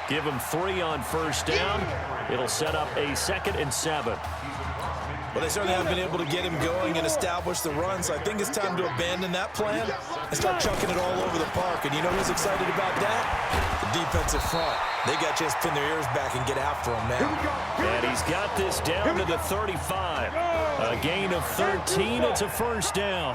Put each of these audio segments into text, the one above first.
Give him 3 on first down. It'll set up a 2nd and 7. Well, they certainly haven't been able to get him going and establish the run, so I think it's time to abandon that plan and start chucking it all over the park. And you know who's excited about that? The defensive front. They got a chance to pin their ears back and get after him now. And he's got this down to the 35. A gain of 13. It's a first down.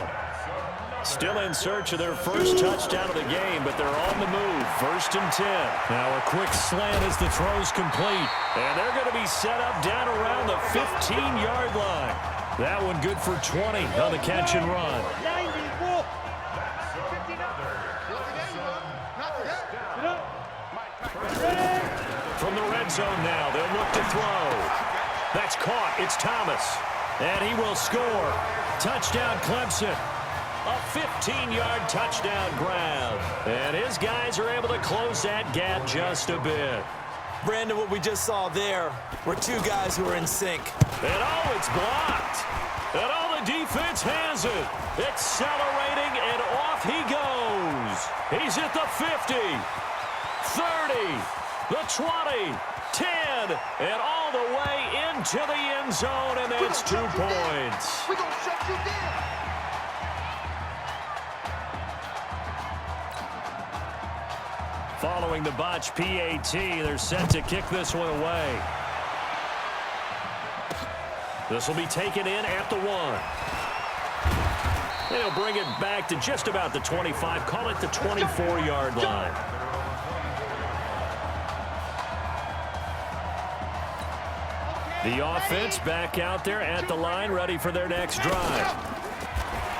Still in search of their first touchdown of the game, but they're on the move. 1st and 10. Now a quick slant as the throw's complete. And they're going to be set up down around the 15-yard line. That one good for 20 on the catch and run. From the red zone now, they'll look to throw. That's caught. It's Thomas. And he will score. Touchdown, Clemson. A 15-yard touchdown grab. And his guys are able to close that gap just a bit. Brandon, what we just saw there were 2 guys who are in sync. And oh, it's blocked. And oh, the defense has it. Accelerating, and off he goes. He's at the 50, 30, the 20, 10, and all the way into the end zone, and it's 2 points. We're going to shut you down. Following the botch PAT, they're set to kick this one away. This will be taken in at the 1. They'll bring it back to just about the 25, call it the 24-yard line. The offense back out there at the line, ready for their next drive.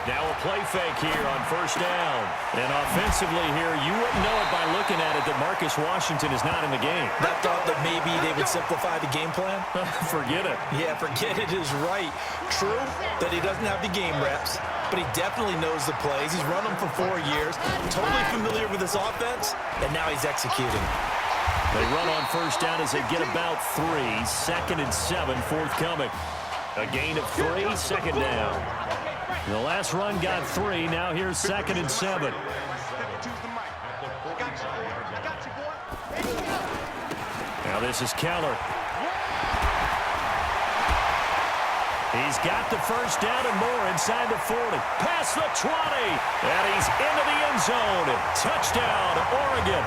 Now a play fake here on first down. And offensively here, you wouldn't know it by looking at it that Marcus Washington is not in the game. That thought that maybe they would simplify the game plan? Forget it. Yeah, forget it is right. True that he doesn't have the game reps, but he definitely knows the plays. He's run them for 4 years, totally familiar with this offense, and now he's executing. They run on first down as they get about 3. 2nd and 7 forthcoming. A gain of 3, 2nd down. The last run got 3. Now here's 2nd and 7. Now this is Keller. He's got the first down and more inside the 40. Past the 20. And he's into the end zone. Touchdown, Oregon.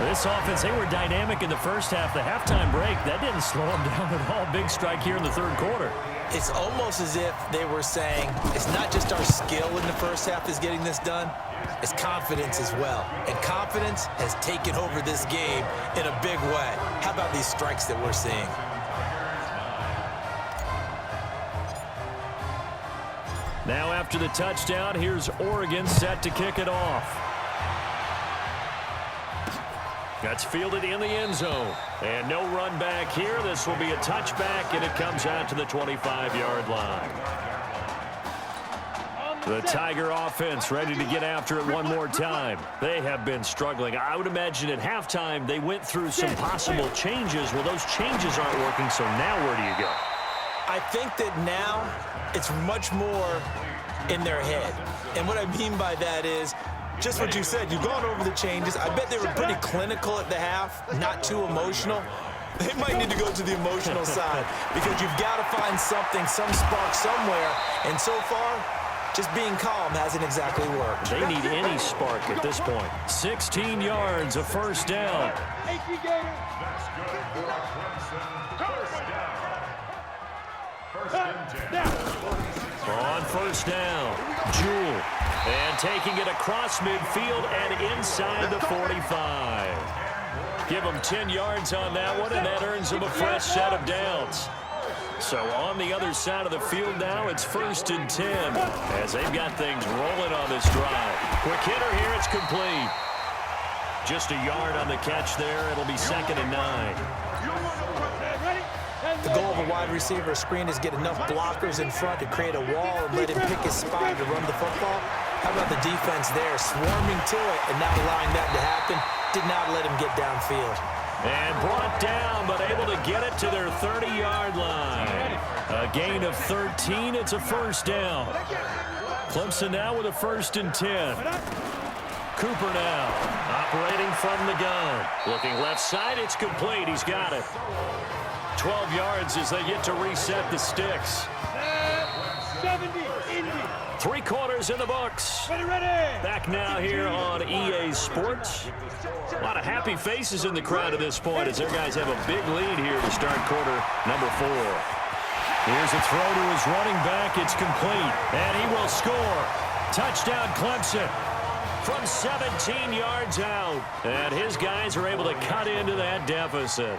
This offense, they were dynamic in the first half. The halftime break, that didn't slow them down at all. Big strike here in the 3rd quarter. It's almost as if they were saying, it's not just our skill in the first half is getting this done, it's confidence as well. And confidence has taken over this game in a big way. How about these strikes that we're seeing? Now after the touchdown, here's Oregon set to kick it off. That's fielded in the end zone. And no run back here. This will be a touchback, and it comes out to the 25-yard line. The Tiger offense ready to get after it one more time. They have been struggling. I would imagine at halftime they went through some possible changes. Well, those changes aren't working, so now where do you go? I think that now it's much more in their head. And what I mean by that is, just what you said, you've gone over the changes. I bet they were pretty clinical at the half, not too emotional. They might need to go to the emotional side because you've got to find something, some spark somewhere. And so far, just being calm hasn't exactly worked. They need any spark at this point. 16 yards, a first down. On first down, Jewell. And taking it across midfield and inside the 45. Give them 10 yards on that one, and that earns them a fresh set of downs. So on the other side of the field now, it's 1st and 10 as they've got things rolling on this drive. Quick hitter here, it's complete. Just a yard on the catch there. It'll be 2nd and 9. The goal of a wide receiver screen is get enough blockers in front to create a wall and let him pick his spot to run the football. How about the defense there, swarming to it and not allowing that to happen? Did not let him get downfield. And brought down, but able to get it to their 30-yard line. A gain of 13. It's a first down. Clemson now with a 1st and 10. Cooper now Operating from the gun. Looking left side, it's complete. He's got it. 12 yards as they get to reset the sticks. 70, Indy. 3 quarters in the books. Ready. Back now here on EA Sports. A lot of happy faces in the crowd at this point as their guys have a big lead here to start quarter number 4. Here's a throw to his running back. It's complete, and he will score. Touchdown, Clemson. From 17 yards out. And his guys are able to cut into that deficit.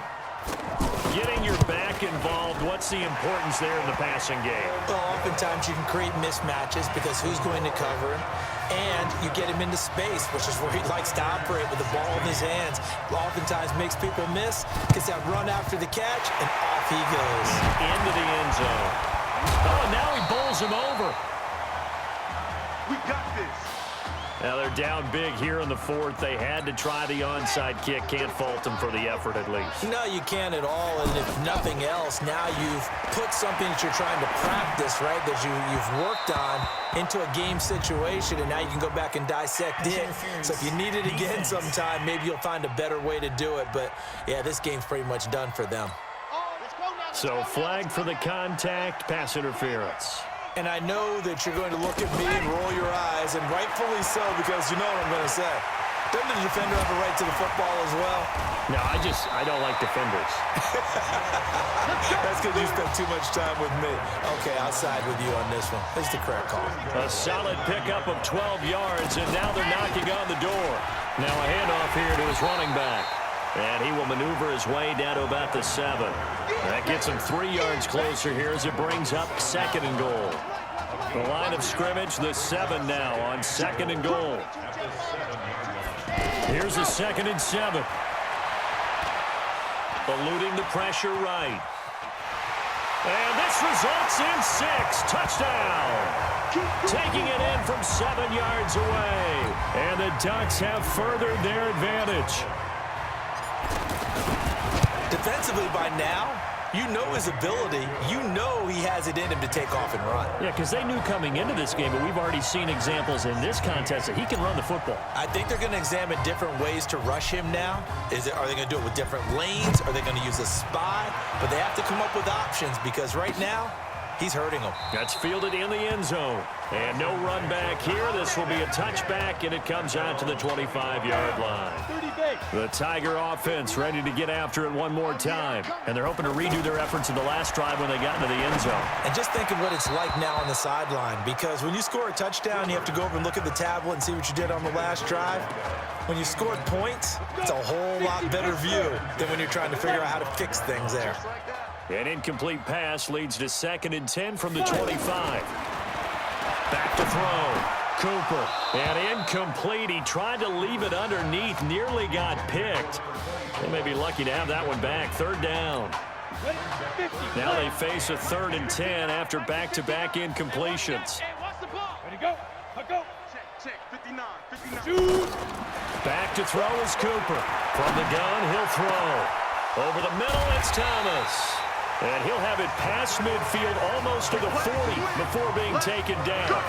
Getting your back involved, what's the importance there in the passing game? Well, oftentimes you can create mismatches because who's going to cover him, and you get him into space, which is where he likes to operate with the ball in his hands. Oftentimes makes people miss, gets that run after the catch, and off he goes. Into the end zone. Oh, and now he bowls him over. We got this. Now they're down big here in the 4th. They had to try the onside kick. Can't fault them for the effort at least. No, you can't at all. And if nothing else, now you've put something that you're trying to practice, right, that you've worked on into a game situation, and now you can go back and dissect it. So if you need it again sometime, maybe you'll find a better way to do it. But, yeah, this game's pretty much done for them. So flag for the contact, pass interference. And I know that you're going to look at me and roll your eyes, and rightfully so, because you know what I'm going to say. Doesn't the defender have a right to the football as well? No, I don't like defenders. That's because you spent too much time with me. Okay, I'll side with you on this one. This is the correct call. A solid pickup of 12 yards, and now they're knocking on the door. Now a handoff here to his running back. And he will maneuver his way down to about the 7. That gets him 3 yards closer here as it brings up 2nd and goal. The line of scrimmage, the 7 now on 2nd and goal. Here's a 2nd and 7. Eluding the pressure right. And this results in 6. Touchdown. Taking it in from 7 yards away. And the Ducks have furthered their advantage. Defensively by now, you know his ability. You know he has it in him to take off and run. Yeah, because they knew coming into this game, but we've already seen examples in this contest that he can run the football. I think they're going to examine different ways to rush him now. Are they going to do it with different lanes? Are they going to use a spy? But they have to come up with options because right now, he's hurting them. That's fielded in the end zone. And no run back here. This will be a touchback, and it comes out to the 25-yard line. The Tiger offense ready to get after it one more time. And they're hoping to redo their efforts in the last drive when they got into the end zone. And just think of what it's like now on the sideline, because when you score a touchdown, you have to go over and look at the tablet and see what you did on the last drive. When you scored points, it's a whole lot better view than when you're trying to figure out how to fix things there. An incomplete pass leads to 2nd and 10 from the 25. Back to throw. Cooper. And incomplete. He tried to leave it underneath. Nearly got picked. They may be lucky to have that one back. 3rd down. Now they face a 3rd and 10 after back-to-back incompletions. Ready, go. Go. Check. 59. Back to throw is Cooper. From the gun, he'll throw. Over the middle, it's Thomas. And he'll have it past midfield almost to the 40 before being taken down.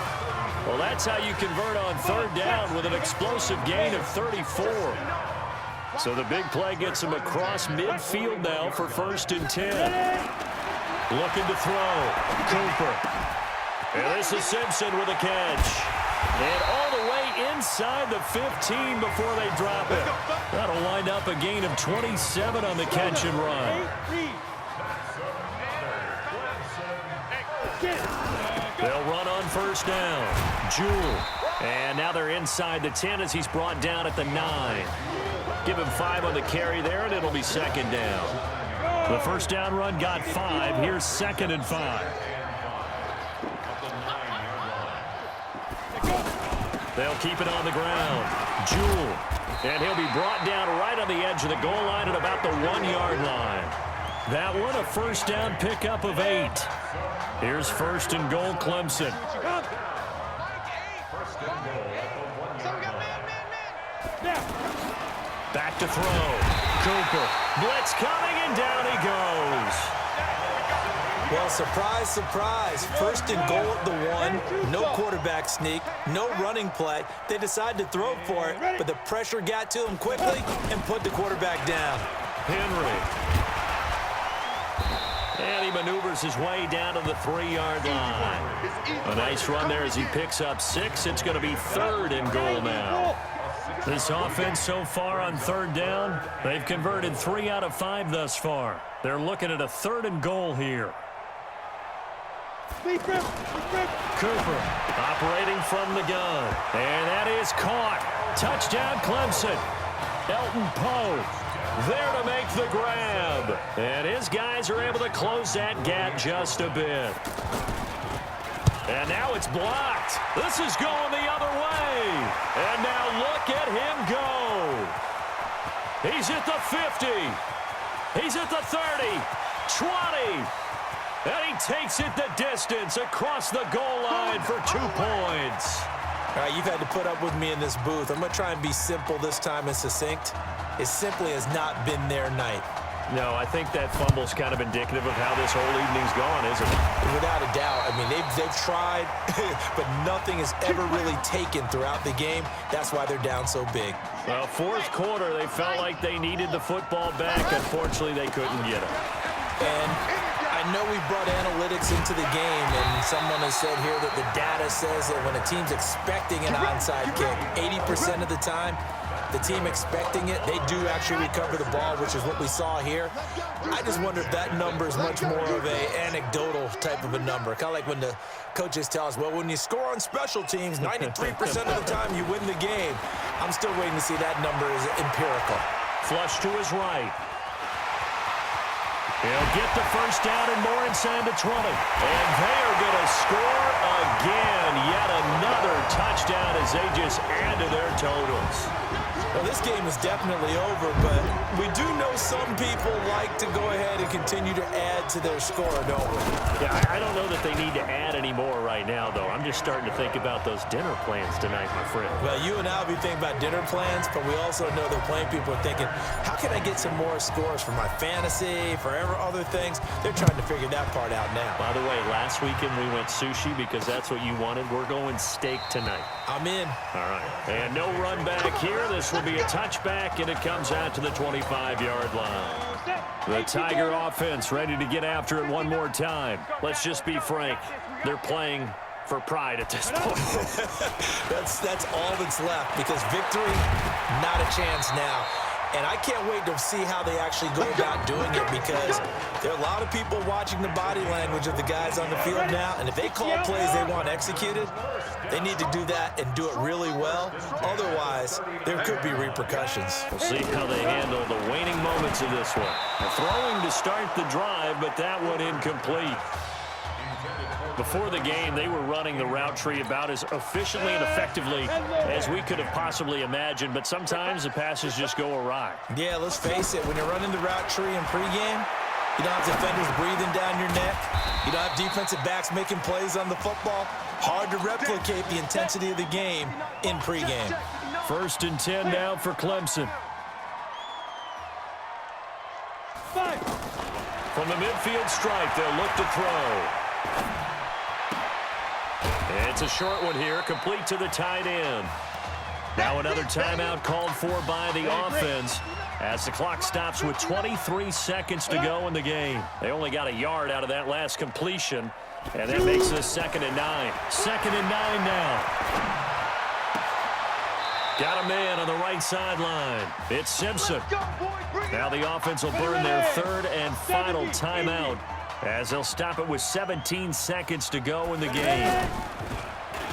Well, that's how you convert on 3rd down with an explosive gain of 34. So the big play gets him across midfield now for 1st and 10. Looking to throw. Cooper. And this is Simpson with a catch. And all the way inside the 15 before they drop it. That'll wind up a gain of 27 on the catch and run. They'll run on 1st down. Jewell. And now they're inside the 10 as he's brought down at the 9. Give him 5 on the carry there, and it'll be 2nd down. The 1st down run got 5. Here's 2nd and 5. They'll keep it on the ground. Jewell. And he'll be brought down right on the edge of the goal line at about the 1-yard line. That one, a 1st down pickup of 8. Here's 1st and goal, Clemson. Back to throw. Cooper. Blitz coming, and down he goes. Well, surprise, surprise. First and goal at the 1. No quarterback sneak. No running play. They decided to throw for it, but the pressure got to him quickly and put the quarterback down. Henry. And he maneuvers his way down to the 3-yard line. A nice run there as he picks up 6. It's going to be 3rd and goal now. This offense so far on 3rd down, they've converted 3 out of 5 thus far. They're looking at a 3rd and goal here. Cooper operating from the gun. And that is caught. Touchdown Clemson. Elton Poe there to make the grab. And his guys are able to close that gap just a bit. And now it's blocked. This is going the other way. And now look at him go. He's at the 50. He's at the 30, 20. And he takes it the distance across the goal line for 2 points. All right, you've had to put up with me in this booth. I'm going to try and be simple this time and succinct. It simply has not been their night. No, I think that fumble's kind of indicative of how this whole evening's gone, isn't it? Without a doubt. I mean, they've tried, but nothing has ever really taken throughout the game. That's why they're down so big. Well, 4th quarter, they felt like they needed the football back. Unfortunately, they couldn't get it. And I know we brought analytics into the game, and someone has said here that the data says that when a team's expecting an onside kick, 80% of the time, the team expecting it, they do actually recover the ball, which is what we saw here. I just wonder if that number is much more of an anecdotal type of a number. Kind of like when the coaches tell us, well, when you score on special teams, 93% of the time you win the game. I'm still waiting to see that number is empirical. Flush to his right. He'll get the first down and more inside the 20. And they are going to score again. Yet another touchdown as they just add to their totals. Well, this game is definitely over, but we do know some people like to go ahead and continue to add to their score, don't we? Yeah, I don't know that they need to add any more right now, though. I'm just starting to think about those dinner plans tonight, my friend. Well, you and I will be thinking about dinner plans, but we also know that plenty of people are thinking, how can I get some more scores for my fantasy, for other things? They're trying to figure that part out now. By the way, last weekend we went sushi because that's what you wanted. We're going steak tonight. I'm in. All right. And no run back here. This will be a touchback, and it comes out to the 25-yard line. The Tiger offense ready to get after it one more time. Let's just be frank. They're playing for pride at this point. That's all that's left, because victory, not a chance now. And I can't wait to see how they actually go about doing it, because there are a lot of people watching the body language of the guys on the field now, and if they call plays they want executed, they need to do that and do it really well. Otherwise, there could be repercussions. We'll see how they handle the waning moments of this one. Throwing to start the drive, but that one incomplete. Before the game, they were running the route tree about as efficiently and effectively as we could have possibly imagined, but sometimes the passes just go awry. Yeah, let's face it, when you're running the route tree in pregame, you don't have defenders breathing down your neck. You don't have defensive backs making plays on the football. Hard to replicate the intensity of the game in pregame. 1st and 10 now for Clemson. From the midfield stripe, they'll look to throw. It's a short one here, complete to the tight end. Now another timeout called for by the offense as the clock stops with 23 seconds to go in the game. They only got a yard out of that last completion, and that makes this 2nd and 9. 2nd and 9 now. Got a man on the right sideline. It's Simpson. Now the offense will burn their 3rd and final timeout as they'll stop it with 17 seconds to go in the game.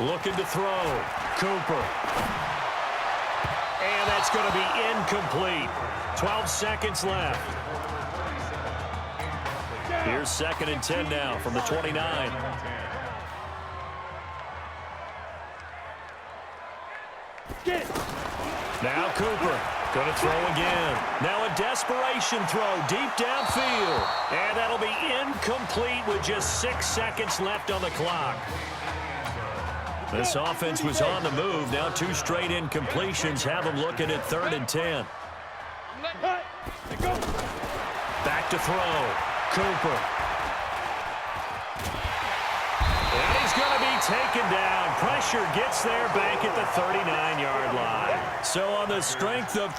Looking to throw. Cooper. And that's going to be incomplete. 12 seconds left. Here's 2nd and 10 now from the 29. Now Cooper going to throw again. Now a desperation throw deep downfield. And that'll be incomplete with just 6 seconds left on the clock. This offense was on the move. Now 2 straight incompletions have them looking at 3rd and 10. Back to throw. Cooper. taken down. Pressure gets there back at the 39-yard line. So on the strength of